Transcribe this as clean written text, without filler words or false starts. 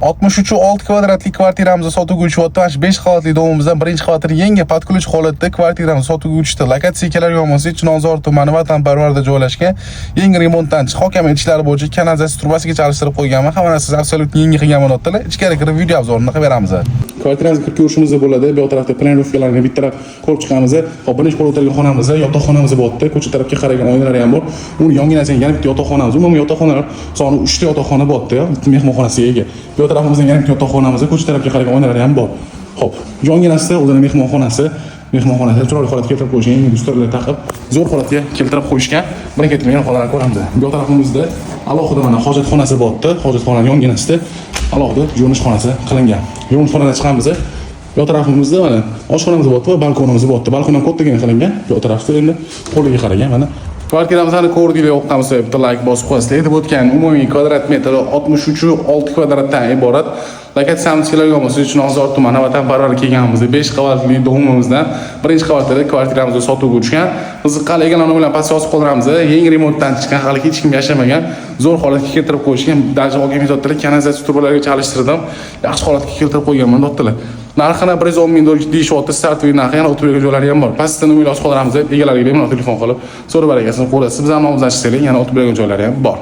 63,6 kvadratlik kvartiramizni sotuvga uchyapti. Mana shu 5 qavatli domimizdan birinchi qavatini yangi patkulch holatda kvartiramizni sotuvga uchdi. Lokatsiya keladigan bo'lsa, Chilonzor tumani Vatanparvarda joylashgan. Yangi remontdan hokimiyat ishlari bo'yicha kanalizatsiya trubasiga chalishtirib qo'yganman. Hamma narsa absolyut yangi qilganman o'tdilar. Ichkari kirib video obzorini qilib beramiz. Kvartiramizga kirib ko'rishimiz bo'ladi. Bu tarafda planovkalarni bitta taraf ko'rib chiqamiz. Hop, birinchi qo'l o'tirgan xonamiz, yotoqxonamiz bo'pti. Ko'cha tarafga qaragan oynalar ham bor. Uni yonginasiga yana bitta yotoqxonamiz. Umumiy yotoqxonalar soni 3 ta yotoqxona bo'pti, bitta mehmonxonasiga ega. Bu tarafimizda yana bitta yotoqxonamiz, ko'cha tarafga qaragan oynalar ham bor. Hop, yonginasida o'zining mehmonxonasi chiroyli holatga keltirib qo'yishgan, yangi dusturlar taqib, zo'r holatga keltirib qo'yishgan. Birin-ketin xonalarni ko'ramiz. Bu tarafimizda alohida mana hojatxonasi bo'pti. Hojatxonaning yonginasida alohida yuvinish qilingan. Yuvinish xonadan chiqamiz. Bu tarafimizda mana oshxonamiz bo'pti va balkonimiz bo'pti. Balkon ham kattagina qilingan. Bu tarafda endi qo'liga qaragan mana. Kvartiramizni ko'rdinglar, yoqdamizda bitta like bosib qo'yasizlar. Aytib o'tgan umumiy kvadrat metri 63,6 kvadratdan iborat. Lokatsiyamiz keladigan bo'lsa, Chilonzor tumani Vatanparvar kelganimizda 5 qavatli domimizdan birinchi qavatda kvartiramizni sotuvga uchgan. Qiziqqan egalarni bilan past yozib qoldiramiz. Yangi remontdan chiqqan, hali hech kim yashamagan, zo'r holatga keltirib qo'yishgan. Darcha hokimiyat o'tdilar, kanalizatsiya trubalariga chalishtirdim. Yaxshi holatga keltirib qo'yganman o'tdilar. Narxini 110 ming dollar deyishyapti, start va narxi yana o'tib bergan joylari ham bor. Pastdan umid yozib qoldiramiz, egalariga bemalol telefon qilib, so'rab barakasini qo'yasiz. Biz ham nomimizdan chiqsanglar, yana o'tib bergan joylari ham bor.